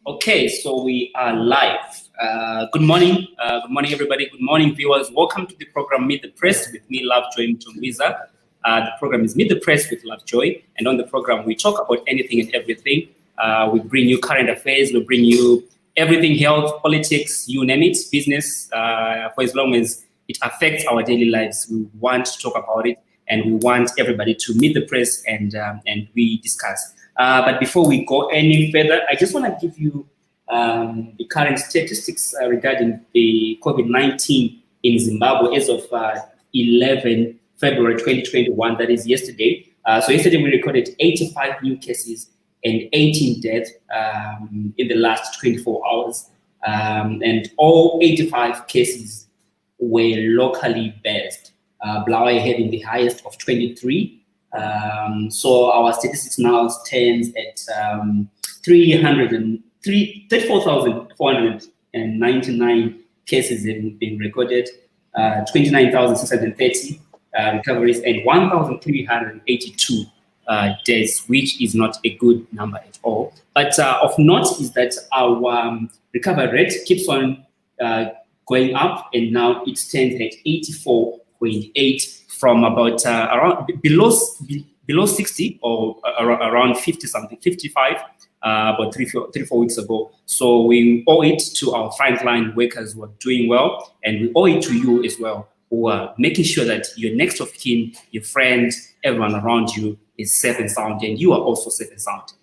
Okay, so we are live. Good morning, everybody. Good morning, viewers. Welcome to the program Meet the Press with me, Lovejoy Mtungwiza. The program is Meet the Press with Lovejoy, and on the program we talk about anything and everything. We bring you current affairs. We bring you everything: health, politics, you name it, business. For as long as it affects our daily lives, we want to talk about it, and we want everybody to meet the press and we discuss. But before we go any further, I just want to give you the current statistics regarding the COVID-19 in Zimbabwe as of 11 February 2021, that is yesterday. So yesterday we recorded 85 new cases and 18 deaths in the last 24 hours. And all 85 cases were locally based. Blawe having the highest of 23. So our statistics now stands at 34,499 cases have been recorded, 29,630 recoveries, and 1,382 deaths, which is not a good number at all. But of note is that our recovery rate keeps on going up, and now it stands at 84.8 from about around below 60 or around 50 something, 55 about three, 4 weeks ago. So we owe it to our frontline workers who are doing well, and we owe it to you as well, who are making sure that your next of kin, your friends, everyone around you is safe and sound, and you are also safe and sound.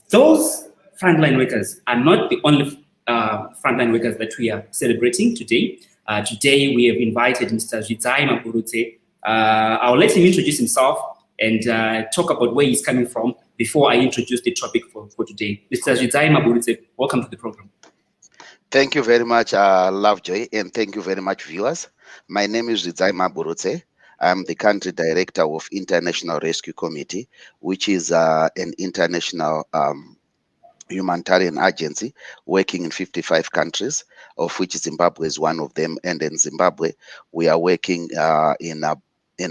Those frontline workers are not the only frontline workers that we are celebrating today. Today we have invited Mr. Zvidzai Maburutse. I'll let him introduce himself and talk about where he's coming from before I introduce the topic for today. Mr. Zvidzai Maburutse, welcome to the program. Thank you very much, Lovejoy, and thank you very much, viewers. My name is Zvidzai Maburutse. I'm the country director of International Rescue Committee, which is an international humanitarian agency working in 55 countries, of which Zimbabwe is one of them. And in Zimbabwe, we are working in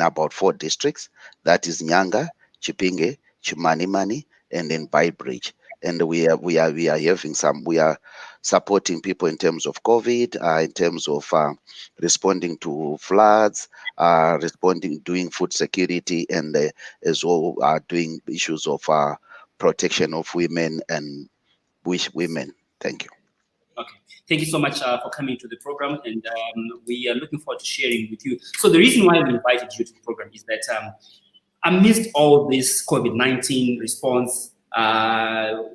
about 4 districts. That is Nyanga, Chipinge, Chimanimani, and then Beitbridge. And we are supporting people in terms of COVID, in terms of responding to floods, doing food security, and as well doing issues of protection of women and wish women. Thank you. Okay, thank you so much for coming to the program, and we are looking forward to sharing with you. So the reason why we invited you to the program is that amidst all this COVID-19 response,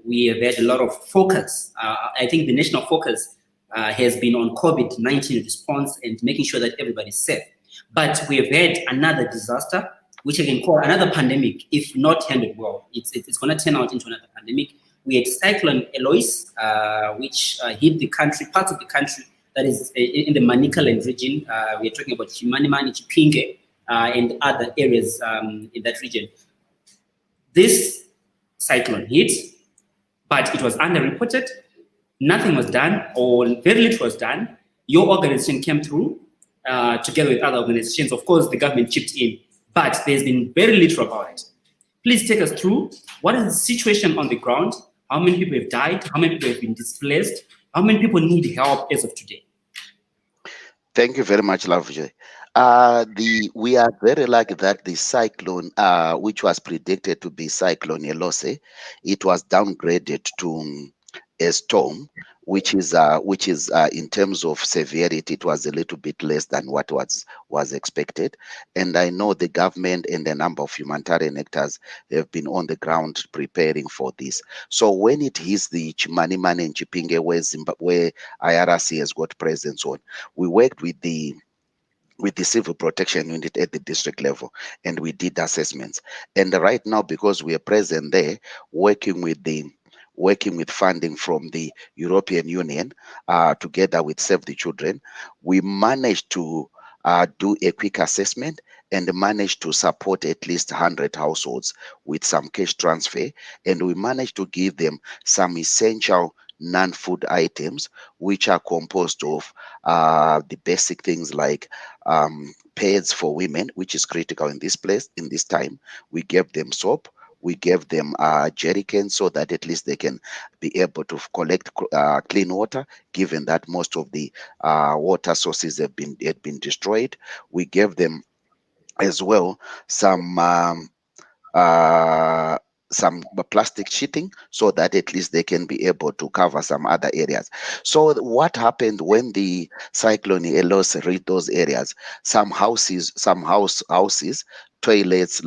we have had a lot of focus. I think the national focus has been on COVID-19 response and making sure that everybody's safe. But we have had another disaster, which I can call another pandemic, if not handled well. It's going to turn out into another pandemic. We had Cyclone Eloise, which hit the country, parts of the country that is in the Manicaland region. We are talking about Chimanimani, Chipinge, and other areas in that region. This cyclone hit, but it was underreported. Nothing was done, or very little was done. Your organization came through together with other organizations. Of course, the government chipped in, but there's been very little about it. Please take us through what is the situation on the ground, how many people have died, how many people have been displaced, how many people need help as of today. Thank you very much, Lovejoy. We are very lucky that the cyclone, which was predicted to be Cyclone Eloise, it was downgraded to a storm, which is in terms of severity, it was a little bit less than what was expected. And I know the government and a number of humanitarian actors have been on the ground preparing for this. So when it hits the Chimanimani and Chipinge, where IRC has got presence on, we worked with the civil protection unit at the district level, and we did assessments. And right now, because we are present there, working with funding from the European Union, together with Save the Children, we managed to do a quick assessment and managed to support at least 100 households with some cash transfer. And we managed to give them some essential non-food items, which are composed of the basic things like pads for women, which is critical in this time. We gave them soap. We gave them jerry cans so that at least they can be able to collect clean water, given that most of the water sources had been destroyed. We gave them as well uh, some plastic sheeting so that at least they can be able to cover some other areas. So what happened when the cyclone Eloise reached those areas? Some houses, toilets,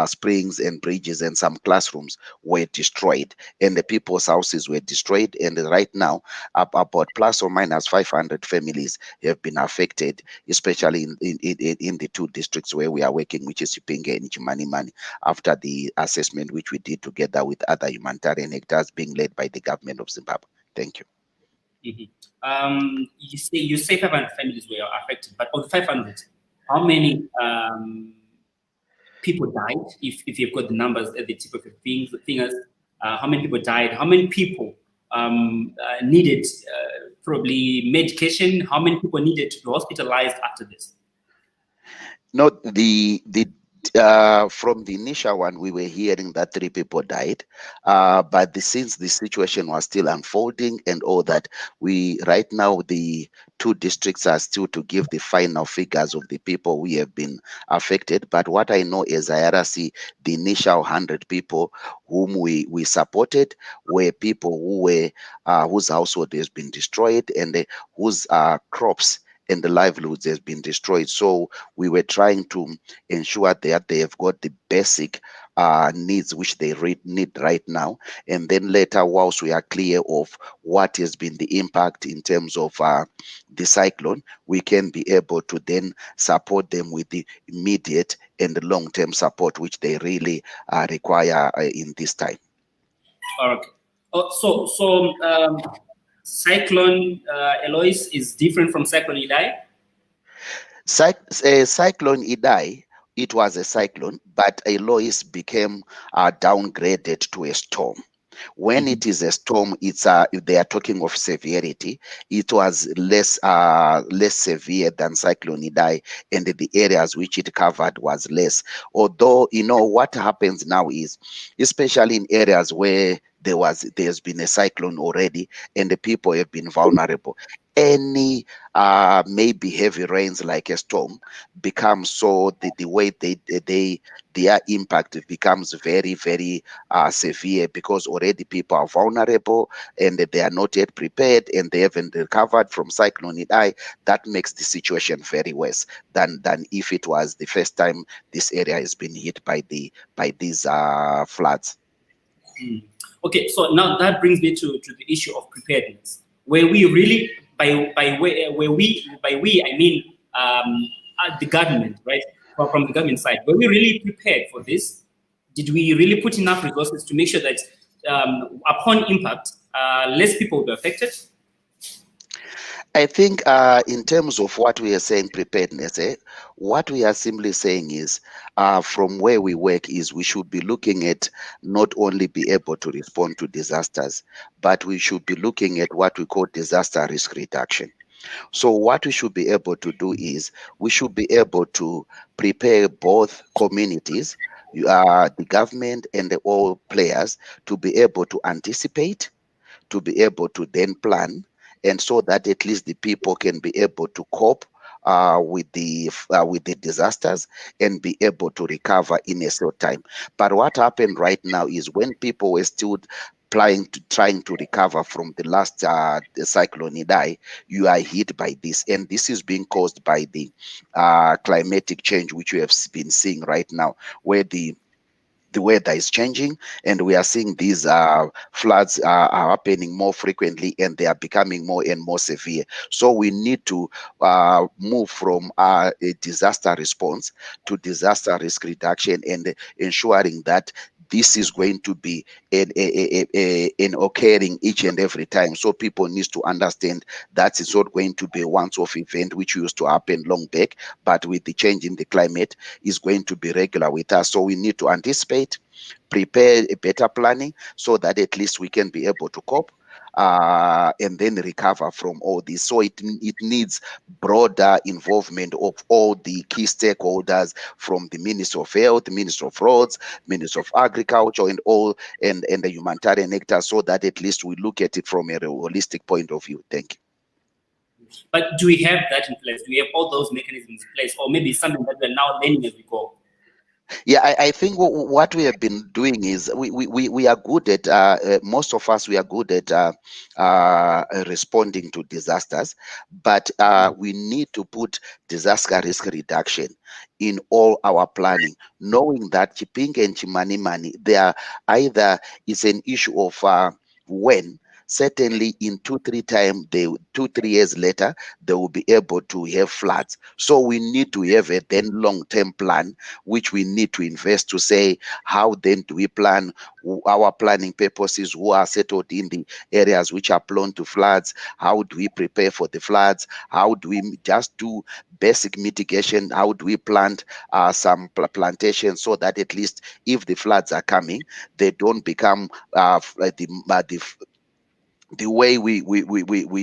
springs and bridges, and some classrooms were destroyed, and the people's houses were destroyed. And right now, about plus or minus 500 families have been affected, especially in the two districts where we are working, which is Upinge and Chimanimani, after the assessment which we did together with other humanitarian actors being led by the government of Zimbabwe. Thank you. You say 500 families were affected, but of the 500, how many people died? If you've got the numbers at the tip of your fingers, how many people died? How many people needed probably medication? How many people needed to be hospitalized after this? No, from the initial one, we were hearing that 3 people died, but since the situation was still unfolding and all that, we right now the two districts are still to give the final figures of the people we have been affected. But what I know is IRC, the initial 100 people whom we supported were people who were whose household has been destroyed and whose crops and the livelihoods has been destroyed. So we were trying to ensure that they have got the basic needs which they need right now. And then later, whilst we are clear of what has been the impact in terms of the cyclone, we can be able to then support them with the immediate and the long-term support which they really require in this time. Okay. Cyclone Eloise is different from Cyclone Idai? Cyclone Idai, it was a cyclone, but Eloise became downgraded to a storm. When it is a storm, it's if they are talking of severity, it was less severe than Cyclone Idai, and the areas which it covered was less. Although what happens now is, especially in areas where there's been a cyclone already and the people have been vulnerable, any maybe heavy rains like a storm becomes so the way their impact becomes very, very severe, because already people are vulnerable and they are not yet prepared and they haven't recovered from Cyclone Idai. That makes the situation very worse than if it was the first time this area has been hit by these floods. Okay, so now that brings me to the issue of preparedness, where we really by we I mean the government, right? From the government side, were we really prepared for this? Did we really put enough resources to make sure that upon impact, less people will be affected? I think in terms of what we are saying preparedness, what we are simply saying is from where we work is we should be looking at not only be able to respond to disasters, but we should be looking at what we call disaster risk reduction. So what we should be able to do is we should be able to prepare both communities, the government and all players, to be able to anticipate, to be able to then plan, and so that at least the people can be able to cope with the disasters and be able to recover in a short time. But what happened right now is when people were still trying to recover from the last the cyclone Idai, you are hit by this, and this is being caused by the climatic change which we have been seeing right now, where the weather is changing and we are seeing these floods are happening more frequently and they are becoming more and more severe. So we need to move from a disaster response to disaster risk reduction and ensuring that this is going to be an occurring each and every time. So people need to understand that it's not going to be a once-off event which used to happen long back, but with the change in the climate is going to be regular with us. So we need to anticipate, prepare a better planning so that at least we can be able to cope. and then recover from all this. So it needs broader involvement of all the key stakeholders, from the Ministry of Health, Ministry of Roads, Ministry of Agriculture, and all, and the humanitarian actors, so that at least we look at it from a holistic point of view. Thank you. But do we have that in place? Do we have all those mechanisms in place, or maybe something that we're now learning as we go? Yeah, I think what we have been doing is we are good at, most of us, we are good at responding to disasters, but we need to put disaster risk reduction in all our planning, knowing that Chipinge and Chimanimani, they are either, it's an issue of when. Certainly in 2-3 years later, they will be able to have floods. So we need to have a then long-term plan, which we need to invest to say, how then do we plan our planning purposes who are settled in the areas which are prone to floods? How do we prepare for the floods? How do we just do basic mitigation? How do we plant some plantations, so that at least if the floods are coming, they don't become the way we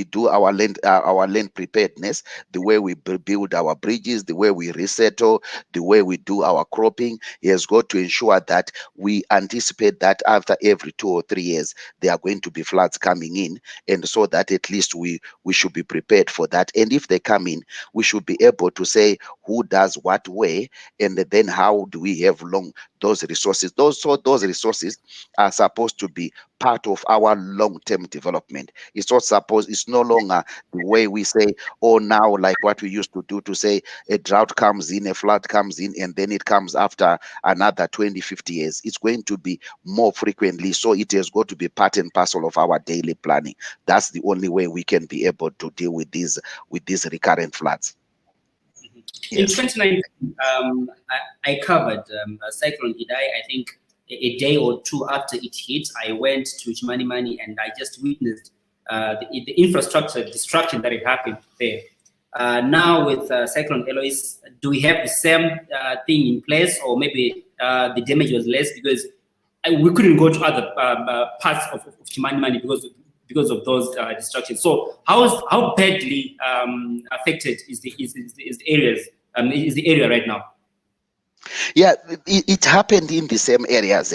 do our land preparedness, the way we build our bridges, the way we resettle, the way we do our cropping, he has got to ensure that we anticipate that after every 2 or 3 years there are going to be floods coming in, and so that at least we should be prepared for that. And if they come in, we should be able to say who does what way, and then how do we have those resources. Those resources are supposed to be part of our long-term development. It's no longer the way we say, oh, now, like what we used to do, to say a drought comes in, a flood comes in, and then it comes after another 20-50 years. It's going to be more frequently, so it has got to be part and parcel of our daily planning. That's the only way we can be able to deal with these recurrent floods. In 2019, I covered Cyclone Eloise. I think a day or two after it hit, I went to Chimanimani and I just witnessed the infrastructure destruction that had happened there. Now with Cyclone Eloise, do we have the same thing in place, or maybe the damage was less because we couldn't go to other parts of Chimanimani because of those destructions? So how badly affected is the area right now? Yeah, it happened in the same areas,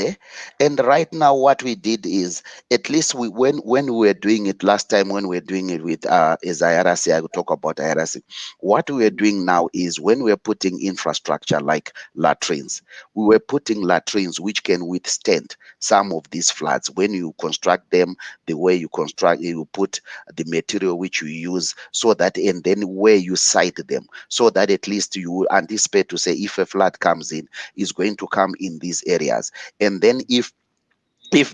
and right now what we did is, at least when we were doing it last time, when we were doing it with as IRC, I will talk about IRC. What we are doing now is, when we're putting infrastructure like latrines, we were putting latrines which can withstand some of these floods. When you construct them, the way you construct, you put the material which you use, so that, and then where you site them, so that at least you anticipate to say, if a flood comes in, is going to come in these areas. And then if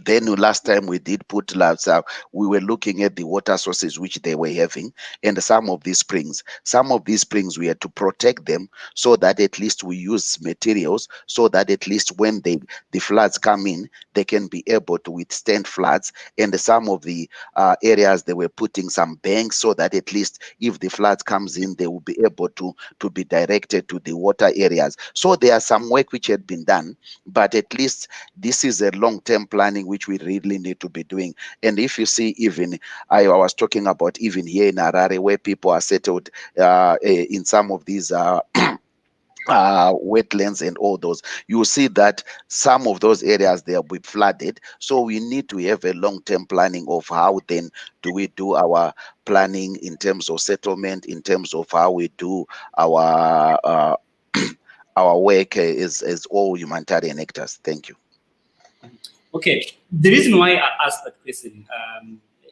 then last time we did put labs out, we were looking at the water sources which they were having, and some of these springs we had to protect them, so that at least we use materials, so that at least when the floods come in, they can be able to withstand floods. And some of the areas, they were putting some banks, so that at least if the floods comes in, they will be able to be directed to the water areas. So there are some work which had been done, but at least this is a long-term planning which we really need to be doing. And if you see, even I was talking about even here in Harare, where people are settled in some of these wetlands and all those, you see that some of those areas, they will be flooded. So we need to have a long-term planning of how then do we do our planning in terms of settlement, in terms of how we do our our work as all humanitarian actors. Thank you. Okay, the reason why I asked that question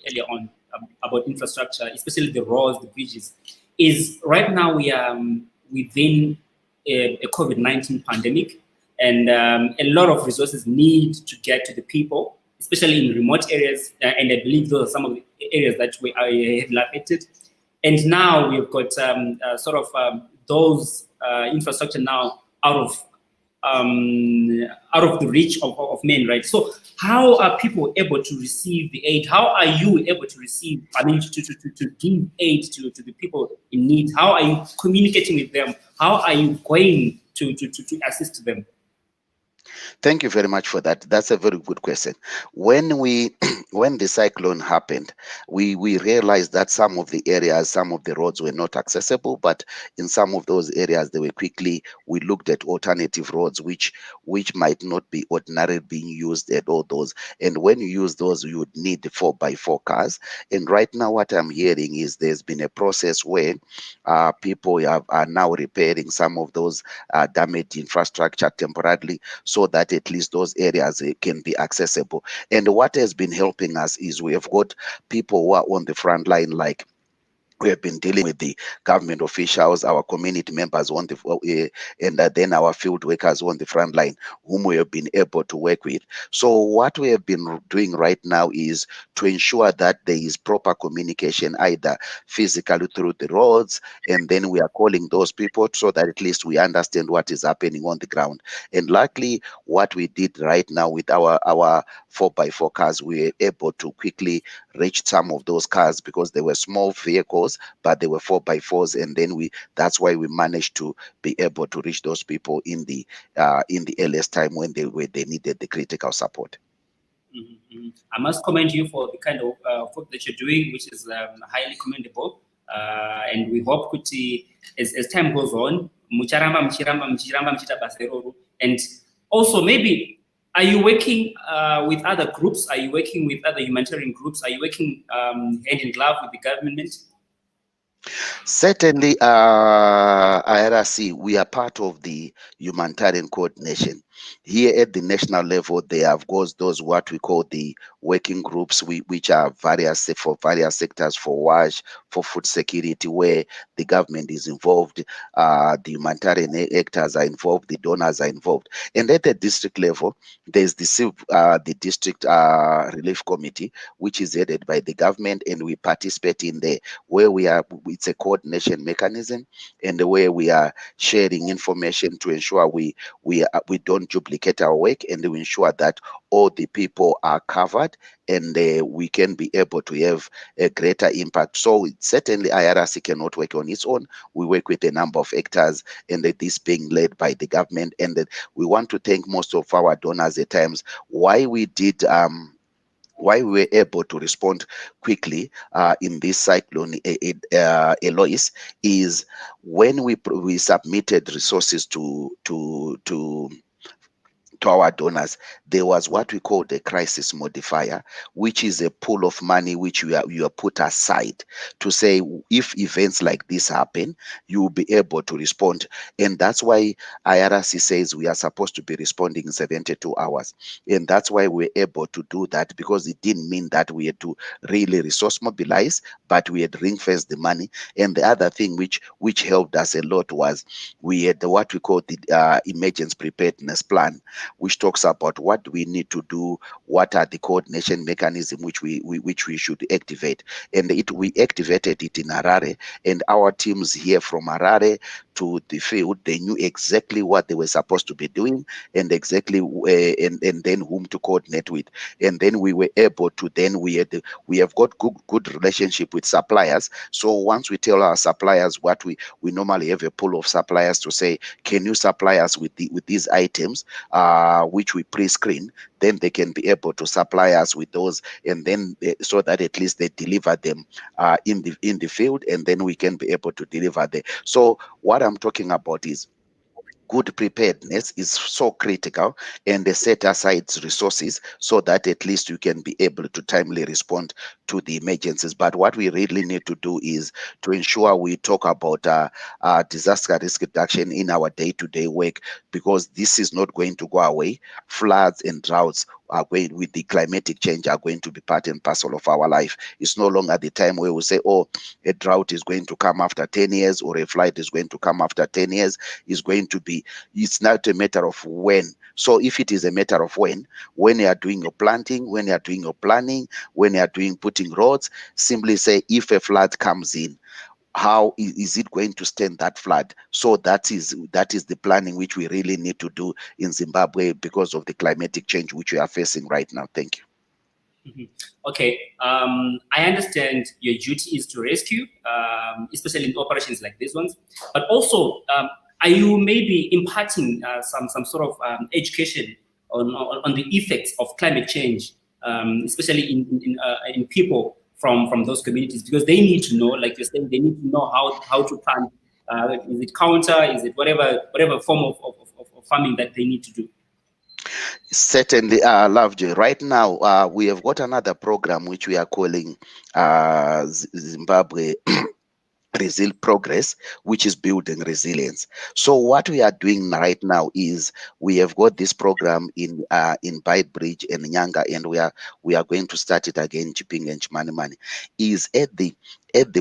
earlier on about infrastructure, especially the roads, the bridges, is right now we are within a COVID-19 pandemic, and a lot of resources need to get to the people, especially in remote areas, and I believe those are some of the areas that we are heavily affected. And now we've got those infrastructure now out of the reach of men, right? So how are people able to receive the aid? How are you able to receive, to give aid to the people in need? How are you communicating with them? How are you going to assist them? Thank you very much for that. That's a very good question. When we when the cyclone happened, we realized that some of the areas, some of the roads were not accessible, but in some of those areas they were quickly. We looked at alternative roads which might not be ordinarily being used at all those. And when you use those, you would need the 4x4 cars. And right now, what I'm hearing is there's been a process where people are now repairing some of those damaged infrastructure temporarily so that at least those areas can be accessible. And what has been helping us is we have got people who are on the front line, like we have been dealing with the government officials, our community members on the and then our field workers on the front line, whom we have been able to work with. So what we have been doing right now is to ensure that there is proper communication, either physically through the roads, and then we are calling those people so that at least we understand what is happening on the ground. And luckily, what we did right now with our 4x4 cars, we were able to quickly reach some of those cars because they were small vehicles, but they were 4x4s, and then that's why we managed to be able to reach those people in the earliest time when they needed the critical support. I must commend you for the kind of work that you're doing, which is highly commendable. And we hope kuti as time goes on, muchita basa iroro. And also maybe, are you working with other groups? Are you working with other humanitarian groups? Are you working hand in glove with the government? Certainly, IRC, we are part of the humanitarian coordination. Here at the national level, they have got those what we call the working groups, which are for various sectors, for WASH, for food security, where the government is involved, the humanitarian actors are involved, the donors are involved. And at the district level, there's the district relief committee, which is headed by the government, and we participate in there where it's a coordination mechanism, and the way we are sharing information to ensure we don't duplicate our work, and to ensure that all the people are covered, and we can be able to have a greater impact. So certainly IRC cannot work on its own. We work with a number of actors, and this being led by the government. And we want to thank most of our donors at times. Why we were able to respond quickly in this cyclone Eloise is when we submitted resources to our donors. There was what we call the crisis modifier, which is a pool of money which you are put aside to say, if events like this happen, you will be able to respond. And that's why IRC says we are supposed to be responding in 72 hours. And that's why we're able to do that, because it didn't mean that we had to really resource mobilize, but we had ring-fenced the money. And the other thing which helped us a lot was we had what we call the emergency preparedness plan, which talks about what we need to do, what are the coordination mechanism which we should activate. And we activated it in Harare, and our teams here from Harare to the field, they knew exactly what they were supposed to be doing, and exactly and then whom to coordinate with. And then we were able to, then we have got good relationship with suppliers. So once we tell our suppliers what we normally have a pool of suppliers to say, can you supply us with these items which we pre-screen, then they can be able to supply us with those, and then so that at least they deliver them in the field, and then we can be able to deliver them. So what I'm talking about is good preparedness is so critical, and they set aside resources so that at least you can be able to timely respond to the emergencies. But what we really need to do is to ensure we talk about disaster risk reduction in our day-to-day work, because this is not going to go away. Floods and droughts are going, with the climatic change, are going to be part and parcel of our life. It's no longer the time where we say, oh, a drought is going to come after 10 years, or a flood is going to come after 10 years. It's not a matter of when. So if it is a matter of when you are doing your planting, when you are doing your planning, when you are putting roads, simply say, if a flood comes in, how is it going to stand that flood? So that is the planning which we really need to do in Zimbabwe because of the climatic change which we are facing right now. Thank you. Okay, I understand your duty is to rescue, especially in operations like these ones, but also are you maybe imparting some sort of education on the effects of climate change, especially in people from those communities, because they need to know, like you're saying, they need to know how to plant. Is it counter? Is it whatever form of farming that they need to do? Certainly, Lovejoy. Right now, we have got another program which we are calling Zimbabwe Progress, which is building resilience. So what we are doing right now is we have got this program in Bridge and Nyanga, and we are going to start it again, Chiping and Chimani is at the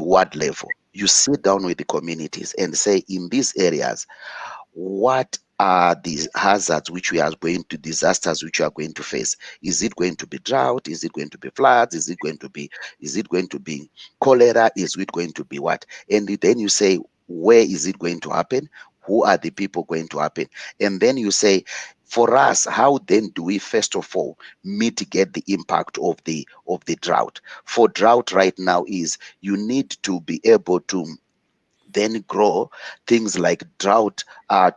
ward level. You sit down with the communities and say, in these areas, what are these hazards which we are going to, disasters which we are going to face? Is it going to be drought? Is it going to be floods? Is it going to be cholera? Is it going to be what? And then you say, where is it going to happen? Who are the people going to happen? And then you say, for us, how then do we first of all mitigate the impact of the drought? For drought right now is you need to be able to then grow things like drought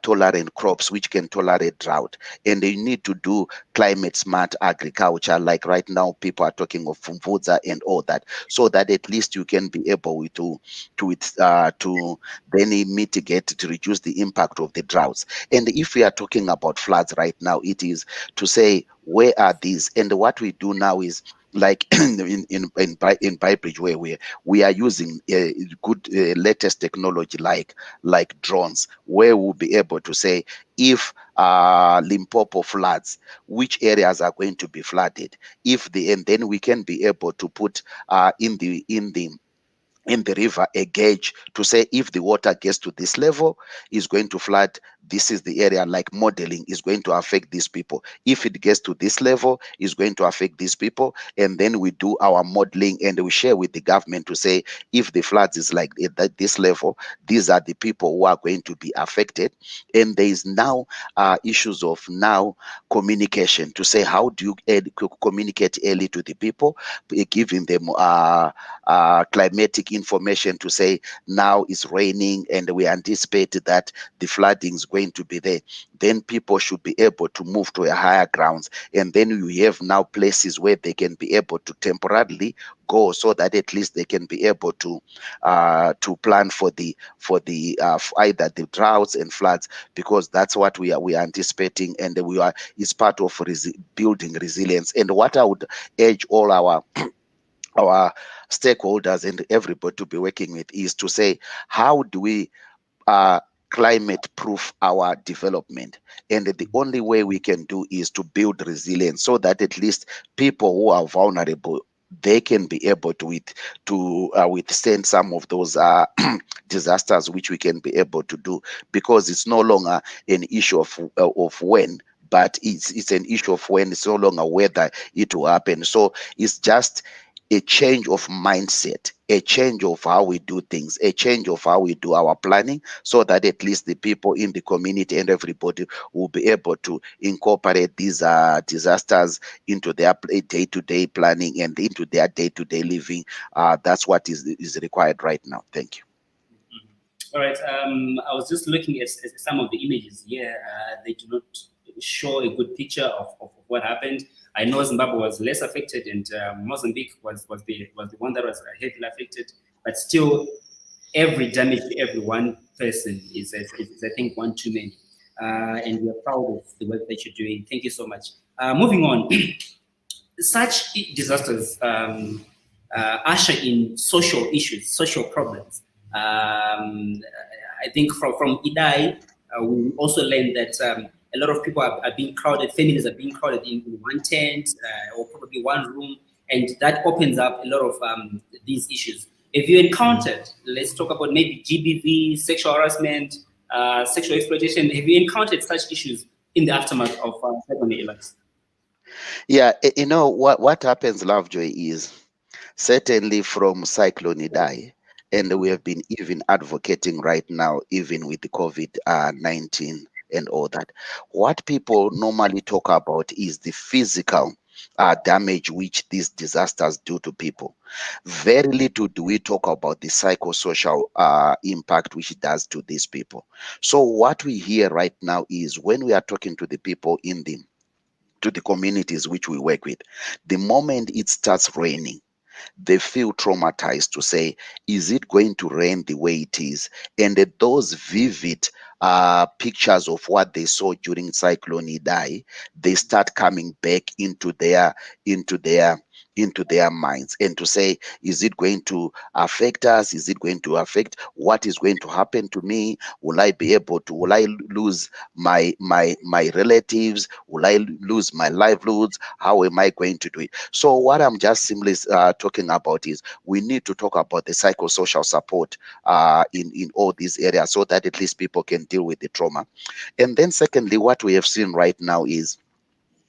tolerant crops which can tolerate drought, and they need to do climate smart agriculture, like right now people are talking of Fumvudza and all that, so that at least you can be able to then mitigate, to reduce the impact of the droughts. And if we are talking about floods right now, it is to say, where are these? And what we do now is, like in Bybridge, where we are using good latest technology like drones, where we'll be able to say, if Limpopo floods, which areas are going to be flooded, and then we can be able to put in the river a gauge to say, if the water gets to this level, is going to flood, this is the area, like modeling is going to affect these people. If it gets to this level, is going to affect these people. And then we do our modeling and we share with the government to say, if the floods is like at this level, these are the people who are going to be affected. And there is now issues of now communication, to say, how do you communicate early to the people, giving them climatic information to say, now it's raining and we anticipate that the flooding is going to be there. Then people should be able to move to a higher grounds, and then you have now places where they can be able to temporarily go, so that at least they can be able to plan for either the droughts and floods, because that's what we are anticipating, and it's part of building resilience. And what I would urge all our stakeholders and everybody to be working with is to say, how do we climate proof our development? And the only way we can do is to build resilience, so that at least people who are vulnerable, they can be able to withstand some of those disasters, which we can be able to do, because it's no longer an issue of when, but it's an issue of when. It's no longer whether it will happen. So it's just a change of mindset, a change of how we do things, a change of how we do our planning, so that at least the people in the community and everybody will be able to incorporate these disasters into their day-to-day planning and into their day-to-day living. That's what is required right now. Thank you. All right. I was just looking at some of the images here. They do not show a good picture of what happened. I know Zimbabwe was less affected, and Mozambique was the one that was heavily affected. But still, every damage to every one person is I think, one too many. And we are proud of the work that you're doing. Thank you so much. Moving on. Such disasters usher in social issues, social problems. I think from Idai, we also learned that a lot of people are being crowded, families are being crowded in one tent or probably one room, and that opens up a lot of these issues. If you encountered, let's talk about maybe GBV, sexual harassment, sexual exploitation, have you encountered such issues in the aftermath of Cyclone Eloise? Yeah, you know what happens, Lovejoy, is certainly from Cyclone Idai, and we have been even advocating right now, even with the COVID-19 and all that. What people normally talk about is the physical damage which these disasters do to people. Very little do we talk about the psychosocial impact which it does to these people. So what we hear right now is, when we are talking to the people in to the communities which we work with. The moment it starts raining, they feel traumatized to say, is it going to rain the way it is? And those vivid pictures of what they saw during Cyclone Idai, they start coming back into their into their minds, and to say, is it going to affect us? Is it going to affect what is going to happen to me? Will I be able to, will I lose my relatives? Will I lose my livelihoods? How am I going to do it? So what I'm just simply talking about is, we need to talk about the psychosocial support in all these areas, so that at least people can deal with the trauma. And then secondly, what we have seen right now is,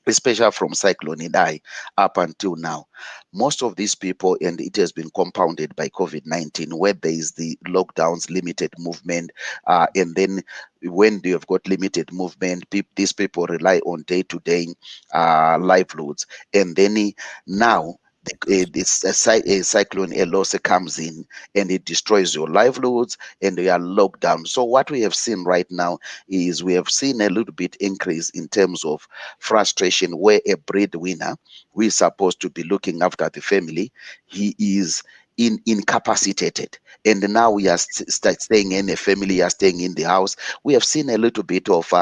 especially from Cyclone Idai up until now, most of these people, and it has been compounded by COVID-19, where there is the lockdowns, limited movement, and then when they have got limited movement, these people rely on day-to-day livelihoods, and then now a cyclone Eloise comes in and it destroys your livelihoods, and they are locked down. So what we have seen right now is, we have seen a little bit increase in terms of frustration, where a breadwinner who is supposed to be looking after the family, he is incapacitated, and now we are staying in a family, are staying in the house. We have seen a little bit of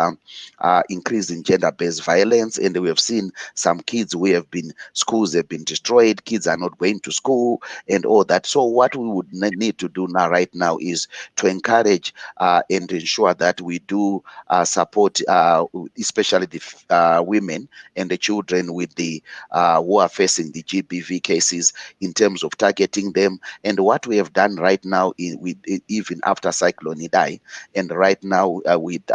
increase in gender-based violence, and we have seen some kids who have been, schools have been destroyed, kids are not going to school and all that. So what we would need to do now, right now, is to encourage and ensure that we do support especially the women and the children with the who are facing the GBV cases, in terms of targeting them. And what we have done right now, even after Cyclone Idai, and right now with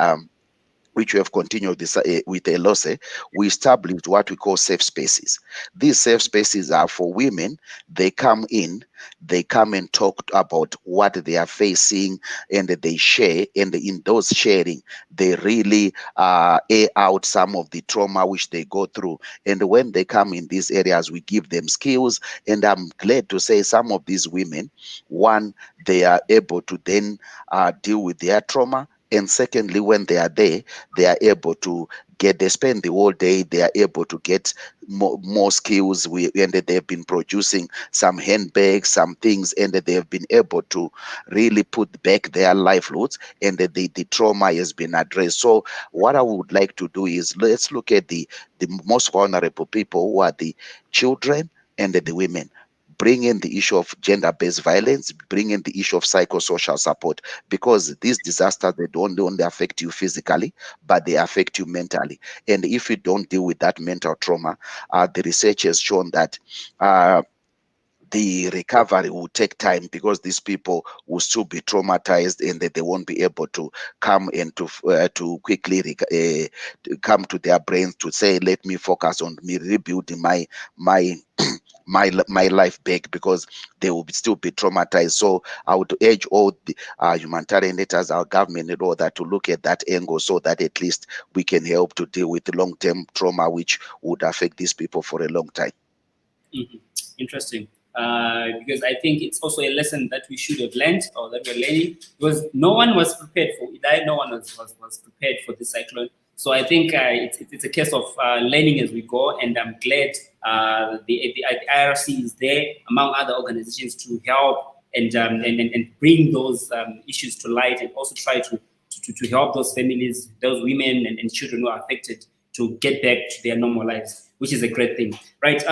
which we have continued this with Eloise, we established what we call safe spaces. These safe spaces are for women. They come in, they come and talk about what they are facing, and they share. And in those sharing, they really air out some of the trauma which they go through. And when they come in these areas, we give them skills. And I'm glad to say, some of these women, one, they are able to then deal with their trauma. And secondly, when they are there, they are able to they spend the whole day, they are able to get more skills. And they've been producing some handbags, some things, and they have been able to really put back their livelihoods, and the trauma has been addressed. So what I would like to do is, let's look at the most vulnerable people, who are the children and the women. Bring in the issue of gender-based violence, bring in the issue of psychosocial support, because these disasters, they don't only affect you physically, but they affect you mentally. And if you don't deal with that mental trauma, the research has shown that the recovery will take time, because these people will still be traumatized, and that they won't be able to come and to quickly to come to their brains to say, let me focus on me rebuilding my my life back, because they will still be traumatized. So I would urge all the humanitarian leaders, our government and all that, to look at that angle, so that at least we can help to deal with the long-term trauma which would affect these people for a long time. Mm-hmm. Interesting. Because I think it's also a lesson that we should have learned, or that we're learning, because no one was prepared for Idai, no one was prepared for this cyclone. So I think it's a case of learning as we go, and I'm glad the IRC is there, among other organizations, to help and bring those issues to light, and also try to help those families, those women and children who are affected, to get back to their normal lives, which is a great thing. Right,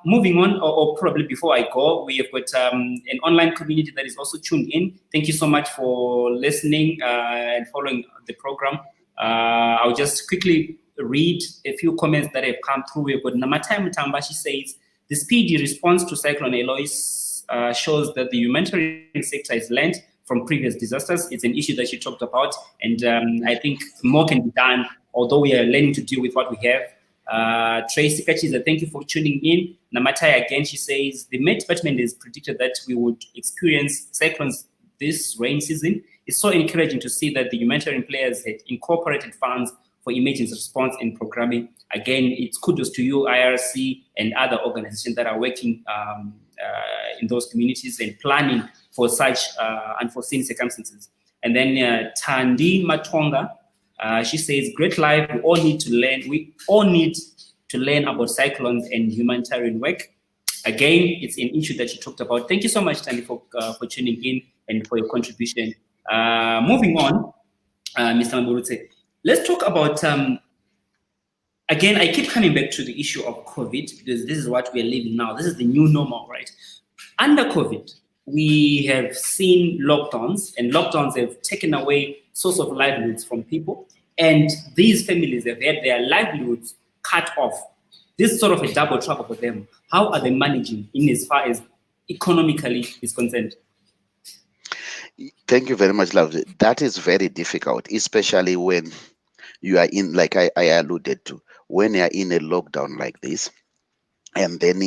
moving on, or probably before I go, we have got an online community that is also tuned in. Thank you so much for listening and following the program. I'll just quickly read a few comments that have come through. We've got Namatai Mutamba. She says, the speedy response to Cyclone Eloise shows that the humanitarian sector is learned from previous disasters. It's an issue that she talked about, and I think more can be done, although we are learning to deal with what we have. Tracy Kachiza, thank you for tuning in. Namatai again, she says, the Met Department has predicted that we would experience cyclones this rain season. It's so encouraging to see that the humanitarian players had incorporated funds for emergency response and programming. Again, it's kudos to you, IRC, and other organizations that are working in those communities and planning for such unforeseen circumstances. And then Tandi Matonga, she says, great life, we all need to learn. We all need to learn about cyclones and humanitarian work. Again, it's an issue that you talked about. Thank you so much, Tani, for tuning in and for your contribution. Moving on, Mr. Maburutse, let's talk about, again, I keep coming back to the issue of COVID because this is what we are living now. This is the new normal, right? Under COVID, we have seen lockdowns, and lockdowns have taken away source of livelihoods from people, and these families have had their livelihoods cut off. This is sort of a double trouble for them. How are they managing in as far as economically is concerned? Thank you very much, love. That is very difficult, especially when you are in, like I alluded to, when you are in a lockdown like this, and then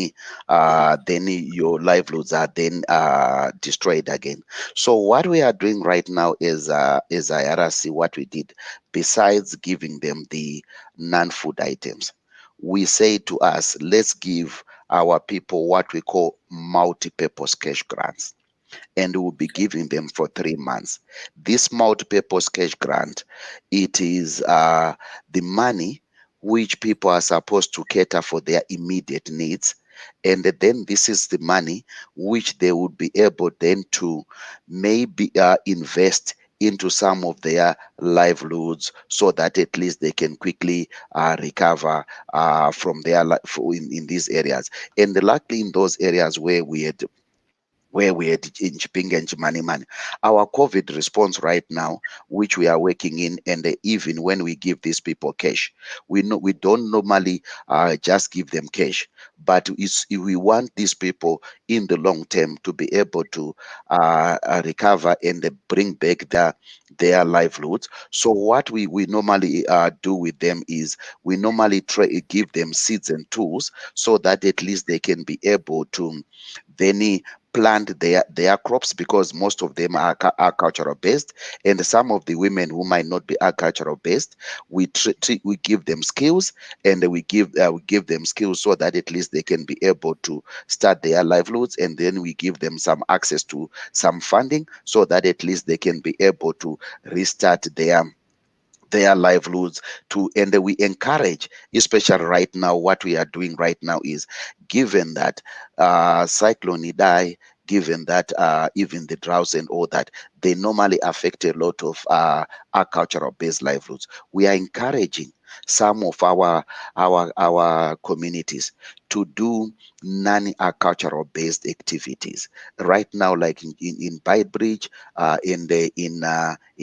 your livelihoods are then destroyed again. So what we are doing right now is IRC, what we did, besides giving them the non-food items, we say to us, let's give our people what we call multi-purpose cash grants, and we'll be giving them for 3 months. This multi-purpose cash grant, it is the money which people are supposed to cater for their immediate needs, and then this is the money which they would be able then to maybe invest into some of their livelihoods, so that at least they can quickly recover from their life in these areas. And luckily, in those areas where we had in Chipinge and Money, our COVID response right now, which we are working in, and even when we give these people cash, we don't normally just give them cash, but we want these people in the long term to be able to recover and bring back their livelihoods. So what we normally do with them is we normally give them seeds and tools, so that at least they can be able to then plant their crops, because most of them are agricultural based, and some of the women who might not be agricultural based, we give them skills, and we give them skills so that at least they can be able to start their livelihoods, and then we give them some access to some funding, so that at least they can be able to restart their livelihoods to. And we encourage, especially right now, what we are doing right now is, given that Cyclone Eloise, given that even the droughts and all that, they normally affect a lot of agricultural based livelihoods, we are encouraging some of our communities to do non-agricultural based activities right now, like in Beitbridge, in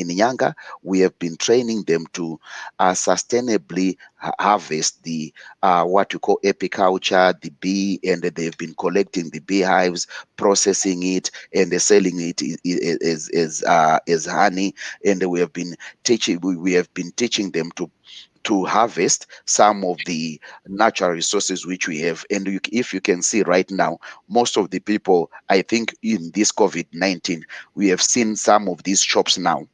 Nyanga. We have been training them to sustainably harvest the what you call apiculture, the bee, and they've been collecting the beehives, processing it, and selling it as honey. And we have been teaching them to harvest some of the natural resources which we have. And if you can see right now, most of the people, I think in this COVID-19, we have seen some of these shops now,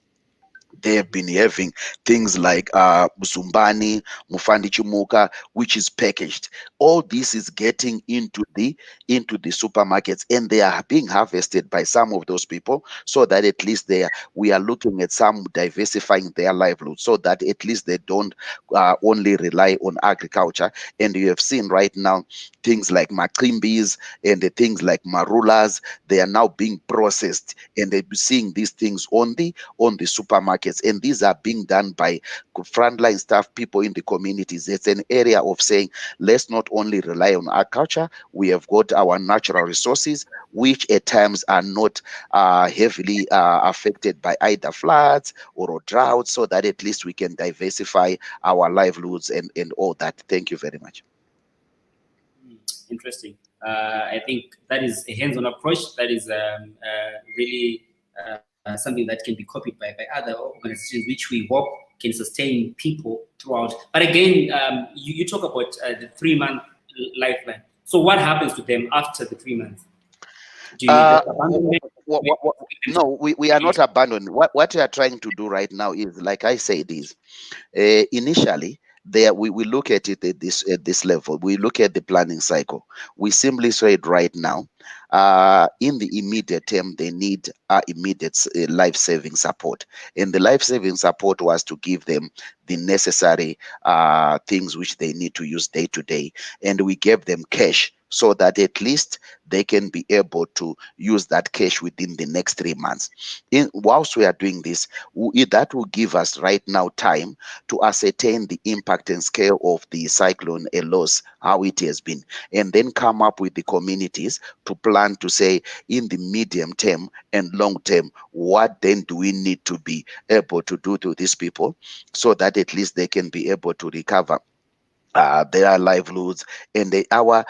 they have been having things like Zumbani, Mufandi Chimuka, which is packaged. All this is getting into the supermarkets, and they are being harvested by some of those people, so that at least we are looking at some diversifying their livelihood, so that at least they don't only rely on agriculture. And you have seen right now things like makimbis and the things like marulas, they are now being processed, and they're seeing these things on the supermarkets, and these are being done by frontline staff, people in the communities. It's an area of saying, let's not only rely on agriculture, we have got our natural resources, which at times are not heavily affected by either floods or droughts, so that at least we can diversify our livelihoods and all that. Thank you very much. Interesting. I think that is a hands-on approach. That is really something that can be copied by other organizations, which we hope can sustain people throughout. But again, you talk about the 3-month lifeline. So what happens to them after the 3 months? Do you just abandon them? No, we are not abandoning. What we are trying to do right now is, like I said, is initially there we look at it at this level. We look at the planning cycle. We simply said right now, in the immediate term, they need immediate life-saving support, and the life-saving support was to give them the necessary things which they need to use day to day, and we gave them cash so that at least they can be able to use that cash within the next 3 months. Whilst we are doing this, that will give us right now time to ascertain the impact and scale of the cyclone Eloise, how it has been, and then come up with the communities to plan to say in the medium term and long term, what then do we need to be able to do to these people so that at least they can be able to recover their livelihoods. And our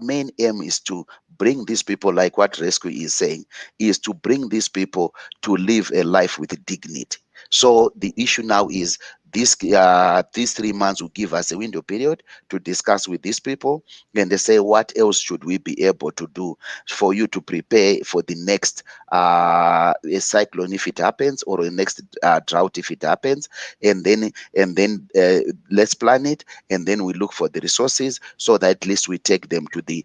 main aim is to bring these people, like what Rescue is saying, is to bring these people to live a life with dignity. So the issue now is these 3 months will give us a window period to discuss with these people, and they say what else should we be able to do for you to prepare for the next a cyclone if it happens, or the next drought if it happens, and then let's plan it, and then we look for the resources so that at least we take them to the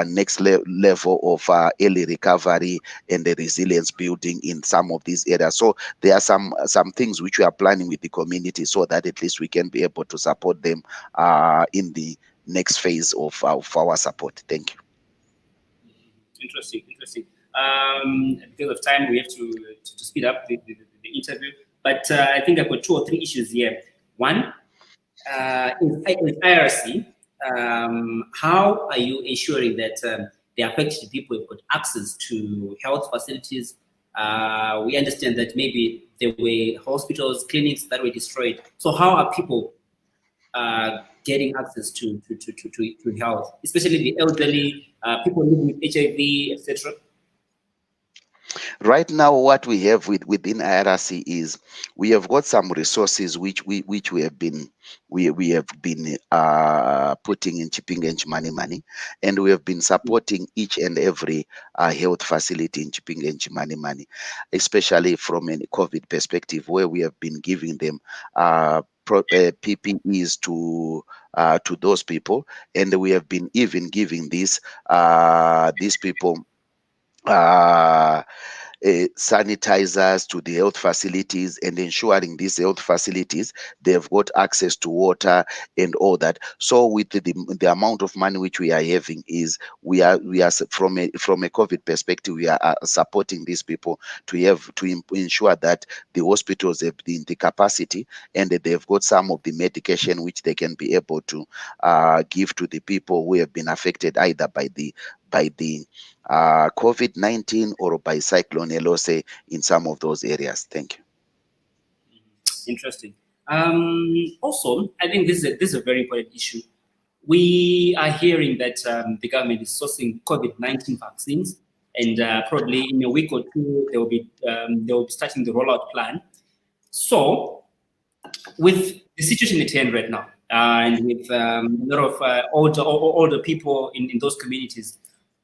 next level of early recovery and the resilience building in some of these areas. So there are some things which we are planning with the community so that at least we can be able to support them in the next phase of our support. Thank you. Interesting, interesting. Because of time, we have to speed up the interview. But I think I've got 2 or 3 issues here. One, with IRC, how are you ensuring that the affected people have got access to health facilities? We understand that maybe there were hospitals, clinics that were destroyed. So how are people getting access to health, especially the elderly, people living with HIV, etc.? Right now, what we have within IRC is we have got some resources which we have been putting in Chipinge Money, and we have been supporting each and every health facility in Chipinge Money, especially from a COVID perspective, where we have been giving them PPEs to those people, and we have been even giving these people sanitizers to the health facilities, and ensuring these health facilities they've got access to water and all that. So with the amount of money which we are having, is we are from a COVID perspective, we are supporting these people to ensure that the hospitals have the capacity, and that they've got some of the medication which they can be able to give to the people who have been affected either by the COVID-19 or by Cyclone Eloise in some of those areas. Thank you. Interesting. Also, I think this is a very important issue. We are hearing that the government is sourcing COVID-19 vaccines, and probably in a week or two they will be starting the rollout plan. So, with the situation at hand right now, and with a lot of older people in those communities,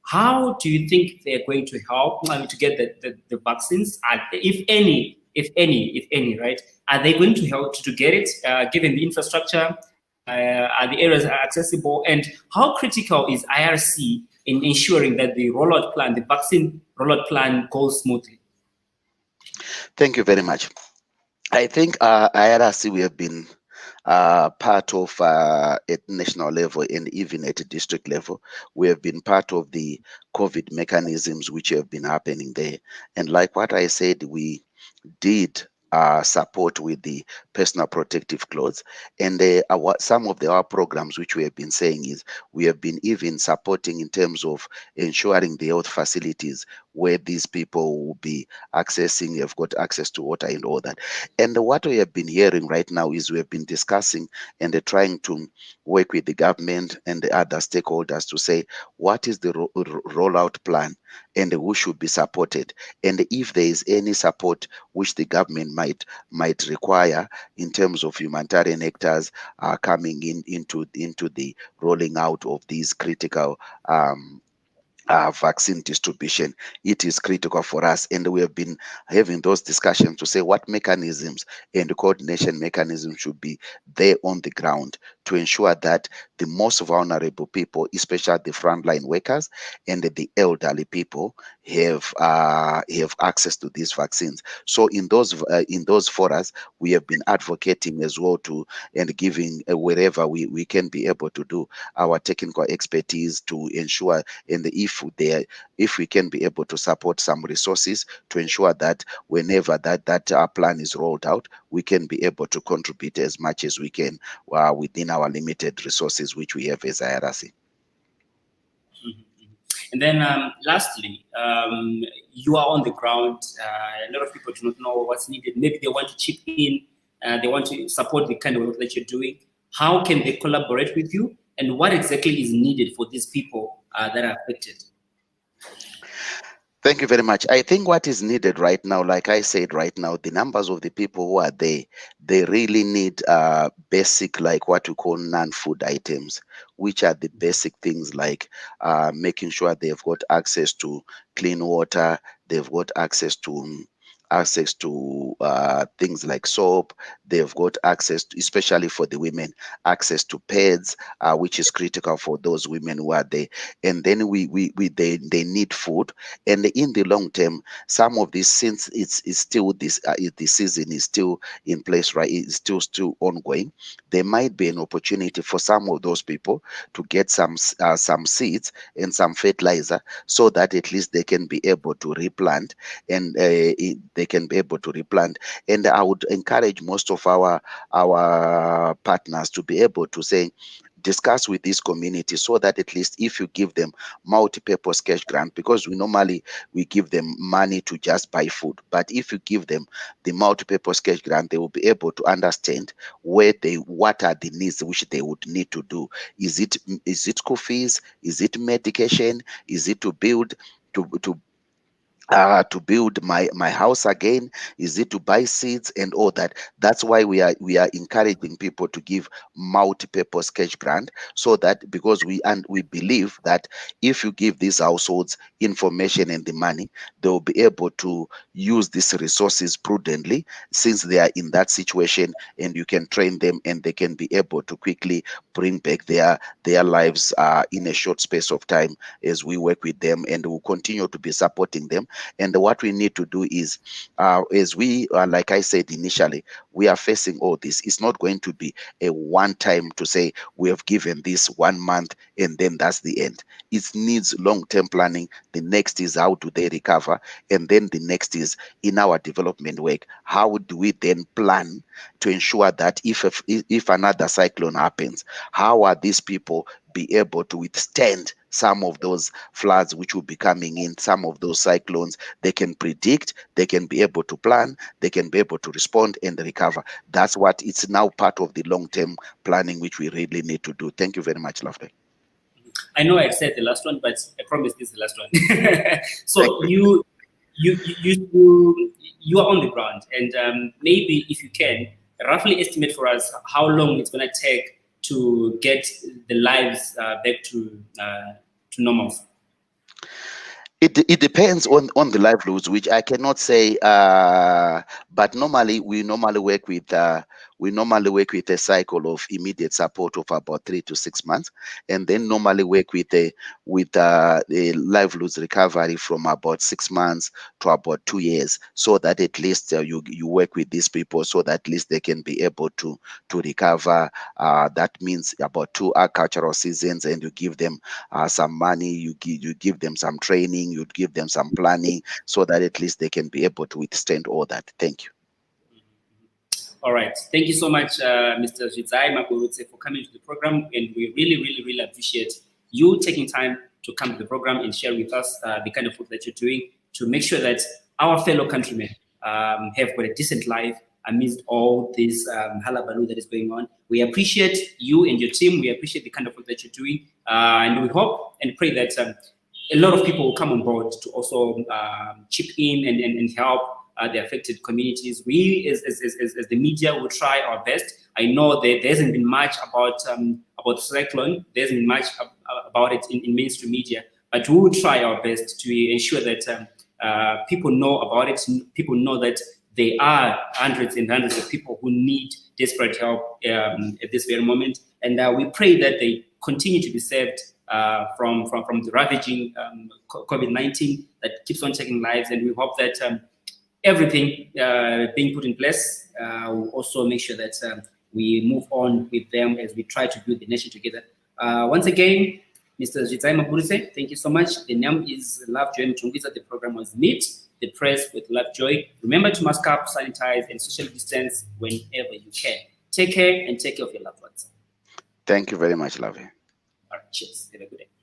how do you think they're going to help to get the vaccines? If any, right? Are they going to help to get it, given the infrastructure? Are the areas accessible? And how critical is IRC in ensuring that the vaccine rollout plan goes smoothly? Thank you very much. I think IRC, we have been part of at national level and even at a district level. We have been part of the COVID mechanisms which have been happening there. And like what I said, we did support with the personal protective clothes, and some of our programs which we have been saying is we have been even supporting in terms of ensuring the health facilities where these people will be accessing, have got access to water and all that. And what we have been hearing right now is we have been discussing and trying to work with the government and the other stakeholders to say what is the rollout plan and who should be supported, and if there is any support which the government might require in terms of humanitarian actors coming into the rolling out of these critical vaccine distribution. It is critical for us, and we have been having those discussions to say what mechanisms and coordination mechanisms should be there on the ground to ensure that the most vulnerable people, especially the frontline workers and the elderly people, have access to these vaccines. So in those forums, we have been advocating as well to and giving wherever we can be able to do our technical expertise to ensure, and if we can be able to support some resources to ensure that whenever that plan is rolled out, we can be able to contribute as much as we can within our limited resources which we have as IRC. And then lastly, you are on the ground. A lot of people do not know what's needed. Maybe they want to chip in, they want to support the kind of work that you're doing. How can they collaborate with you? And what exactly is needed for these people that are affected? Thank you very much. I think what is needed right now, like I said right now, the numbers of the people who are there, they really need basic, like what we call non-food items, which are the basic things like making sure they've got access to clean water, they've got access to things like soap, they've got access to, especially for the women, access to pads, which is critical for those women who are there. And then they need food. And in the long term, some of this, since it's still this the season is still in place, right? It's still ongoing. There might be an opportunity for some of those people to get some seeds and some fertilizer, so that at least they can be able to replant, and they can be able to replant. And I would encourage most of our partners to be able to say, discuss with this community, so that at least if you give them multi-purpose cash grant, because we give them money to just buy food, but if you give them the multi-purpose cash grant, they will be able to understand what are the needs which they would need to do. Is it school fees? Is it medication? Is it to build to build my house again? Is it to buy seeds and all that? That's why we are encouraging people to give multi-purpose cash grant, so that, because we believe that if you give these households information and the money, they will be able to use these resources prudently, since they are in that situation, and you can train them and they can be able to quickly bring back their lives in a short space of time, as we work with them, and we'll continue to be supporting them. And what we need to do is, as we, like I said initially, we are facing all this. It's not going to be a one time to say we have given this 1 month and then that's the end. It needs long-term planning. The next is, how do they recover? And then the next is, in our development work, how do we then plan to ensure that if another cyclone happens, how are these people be able to withstand some of those floods which will be coming in, some of those cyclones? They can predict, they can be able to plan, they can be able to respond and recover. That's what it's now part of the long-term planning which we really need to do. Thank you very much, Lovely. I know I said the last one, but I promise this is the last one. So you are on the ground, and maybe if you can roughly estimate for us how long it's going to take to get the lives back to normal. It depends on the livelihoods, which I cannot say. But normally we normally work with a cycle of immediate support of about 3 to 6 months, and then normally work with a livelihoods recovery from about 6 months to about 2 years, so that at least you work with these people, so that at least they can be able to recover. That means about 2 agricultural seasons, and you give them some money, you give them some training, you give them some planning, so that at least they can be able to withstand all that. Thank you. All right. Thank you so much, Mr. Zvidzai Magurutse, for coming to the program. And we really, really, really appreciate you taking time to come to the program and share with us the kind of work that you're doing to make sure that our fellow countrymen have got a decent life amidst all this hullabaloo that is going on. We appreciate you and your team. We appreciate the kind of work that you're doing. And we hope and pray that a lot of people will come on board to also chip in and help the affected communities. We, as the media, will try our best. I know that there hasn't been much about Cyclone. There hasn't been much about it in mainstream media. but we will try our best to ensure that people know about it. People know that there are hundreds and hundreds of people who need desperate help at this very moment. And we pray that they continue to be saved from the ravaging COVID-19 that keeps on taking lives. And we hope that everything being put in place will also make sure that we move on with them as we try to build the nation together. Once again, Mr. Zitsaima Burise, thank you so much. The name is Lovejoy Mchungiza. The program was Meet the Press with Lovejoy. Remember to mask up, sanitize, and social distance whenever you can. Take care and take care of your loved ones. Thank you very much, Love. All right, cheers. Have a good day.